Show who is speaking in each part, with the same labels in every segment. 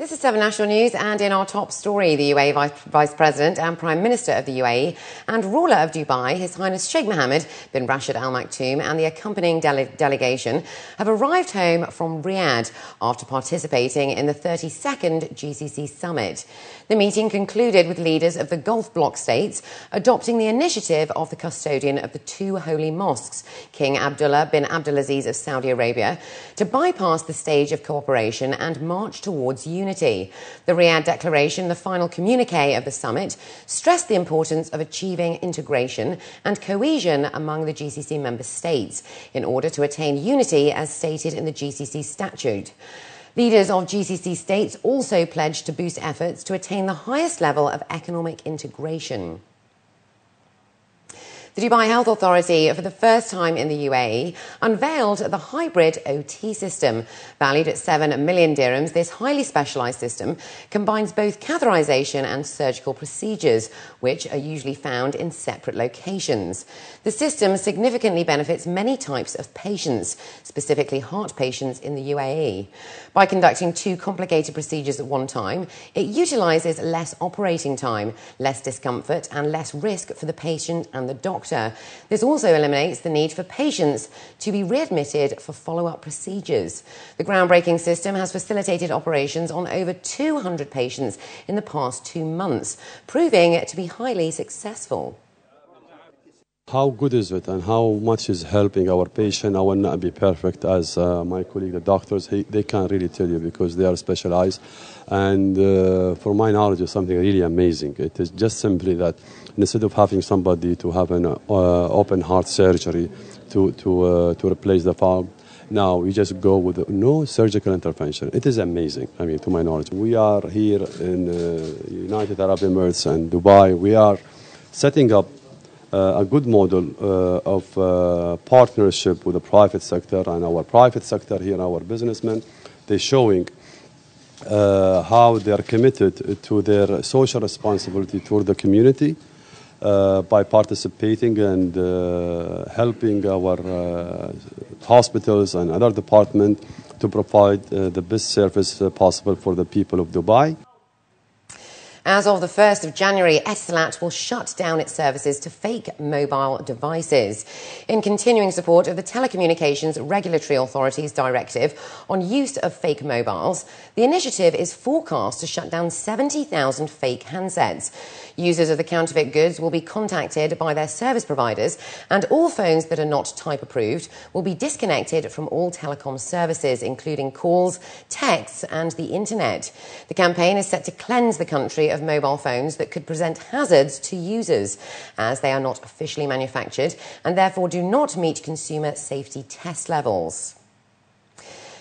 Speaker 1: This is 7 National News, and in our top story, the UAE Vice President and Prime Minister of the UAE and ruler of Dubai, His Highness Sheikh Mohammed bin Rashid Al Maktoum, and the accompanying delegation have arrived home from Riyadh after participating in the 32nd GCC summit. The meeting concluded with leaders of the Gulf bloc states adopting the initiative of the custodian of the two holy mosques, King Abdullah bin Abdulaziz of Saudi Arabia, to bypass the stage of cooperation and march towards unity. The Riyadh Declaration, the final communique of the summit, stressed the importance of achieving integration and cohesion among the GCC member states in order to attain unity as stated in the GCC statute. Leaders of GCC states also pledged to boost efforts to attain the highest level of economic integration. The Dubai Health Authority, for the first time in the UAE, unveiled the hybrid OT system. Valued at 7 million dirhams, this highly specialised system combines both catheterisation and surgical procedures, which are usually found in separate locations. The system significantly benefits many types of patients, specifically heart patients in the UAE. By conducting two complicated procedures at one time, it utilises less operating time, less discomfort and less risk for the patient and the doctor. This also eliminates the need for patients to be readmitted for follow-up procedures. The groundbreaking system has facilitated operations on over 200 patients in the past 2 months, proving to be highly successful.
Speaker 2: How good is it and how much is helping our patient? I will not be perfect as my colleague, the doctors, they can't really tell you because they are specialized. And for my knowledge, it's something really amazing. It is just simply that instead of having somebody to have an open heart surgery to replace the valve, now you just go with no surgical intervention. It is amazing, I mean, to my knowledge. We are here in United Arab Emirates and Dubai. We are setting up a good model of partnership with the private sector, and our private sector here, our businessmen, they're showing how they are committed to their social responsibility toward the community by participating and helping our hospitals and other departments to provide the best service possible for the people of Dubai.
Speaker 1: As of the 1st of January, Etisalat will shut down its services to fake mobile devices. In continuing support of the Telecommunications Regulatory Authority's directive on use of fake mobiles, the initiative is forecast to shut down 70,000 fake handsets. Users of the counterfeit goods will be contacted by their service providers, and all phones that are not type approved will be disconnected from all telecom services, including calls, texts and the internet. The campaign is set to cleanse the country of mobile phones that could present hazards to users, as they are not officially manufactured and therefore do not meet consumer safety test levels.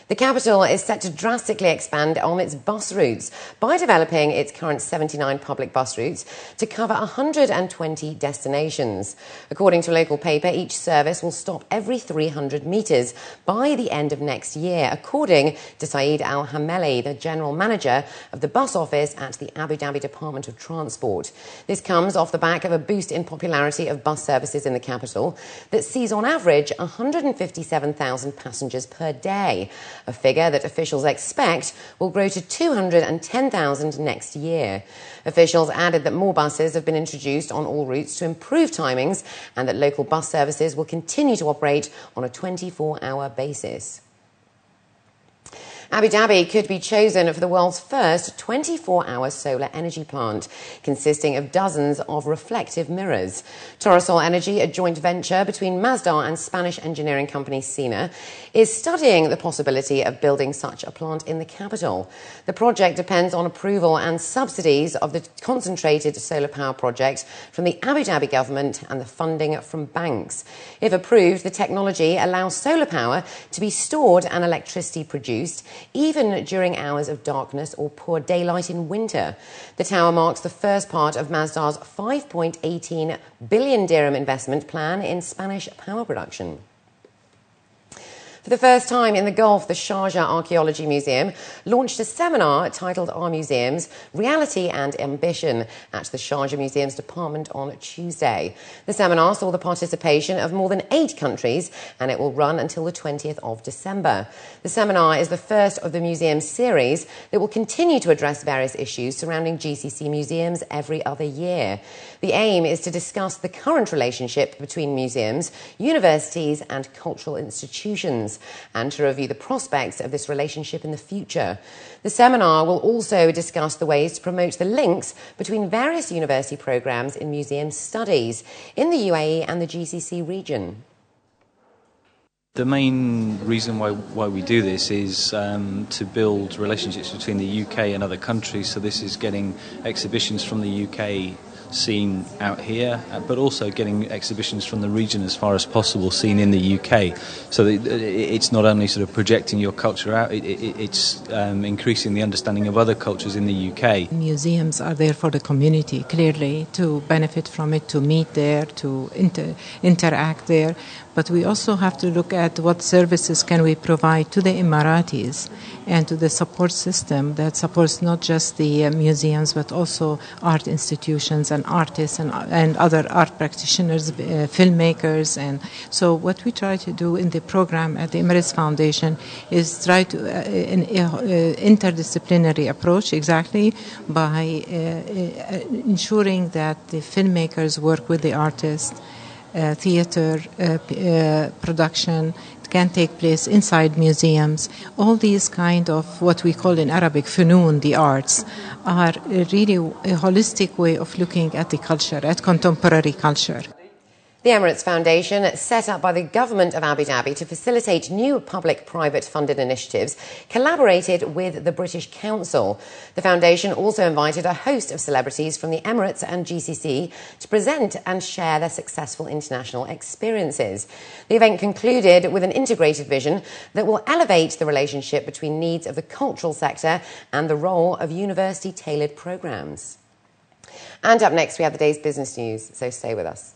Speaker 1: The capital is set to drastically expand on its bus routes by developing its current 79 public bus routes to cover 120 destinations. According to a local paper, each service will stop every 300 metres by the end of next year, according to Saeed Al-Hameli, the general manager of the bus office at the Abu Dhabi Department of Transport. This comes off the back of a boost in popularity of bus services in the capital that sees on average 157,000 passengers per day, a figure that officials expect will grow to 210,000 next year. Officials added that more buses have been introduced on all routes to improve timings and that local bus services will continue to operate on a 24-hour basis. Abu Dhabi could be chosen for the world's first 24-hour solar energy plant, consisting of dozens of reflective mirrors. Torosol Energy, a joint venture between Mazda and Spanish engineering company Sina, is studying the possibility of building such a plant in the capital. The project depends on approval and subsidies of the concentrated solar power project from the Abu Dhabi government and the funding from banks. If approved, the technology allows solar power to be stored and electricity produced, even during hours of darkness or poor daylight in winter. The tower marks the first part of Mazda's 5.18 billion dirham investment plan in Spanish power production. For the first time in the Gulf, the Sharjah Archaeology Museum launched a seminar titled Our Museums, Reality and Ambition at the Sharjah Museum's department on Tuesday. The seminar saw the participation of more than 8 countries and it will run until the 20th of December. The seminar is the first of the museum's series that will continue to address various issues surrounding GCC museums every other year. The aim is to discuss the current relationship between museums, universities and cultural institutions, and to review the prospects of this relationship in the future. The seminar will also discuss the ways to promote the links between various university programs in museum studies in the UAE and the GCC region.
Speaker 3: The main reason why we do this is to build relationships between the UK and other countries. So this is getting exhibitions from the UK seen out here, but also getting exhibitions from the region as far as possible seen in the UK. So it's not only sort of projecting your culture out, it's increasing the understanding of other cultures in the UK.
Speaker 4: Museums are there for the community, clearly, to benefit from it, to meet there, to interact there. But we also have to look at what services can we provide to the Emiratis and to the support system that supports not just the museums but also art institutions and artists and other art practitioners, filmmakers. And so what we try to do in the program at the Emirates Foundation is try to an interdisciplinary approach, exactly, by ensuring that the filmmakers work with the artists. Theater production can take place inside museums. All these kind of what we call in Arabic funun, the arts, are really a holistic way of looking at the culture, at contemporary culture.
Speaker 1: The Emirates Foundation, set up by the government of Abu Dhabi to facilitate new public-private funded initiatives, collaborated with the British Council. The foundation also invited a host of celebrities from the Emirates and GCC to present and share their successful international experiences. The event concluded with an integrated vision that will elevate the relationship between needs of the cultural sector and the role of university-tailored programs. And up next, we have the day's business news, so stay with us.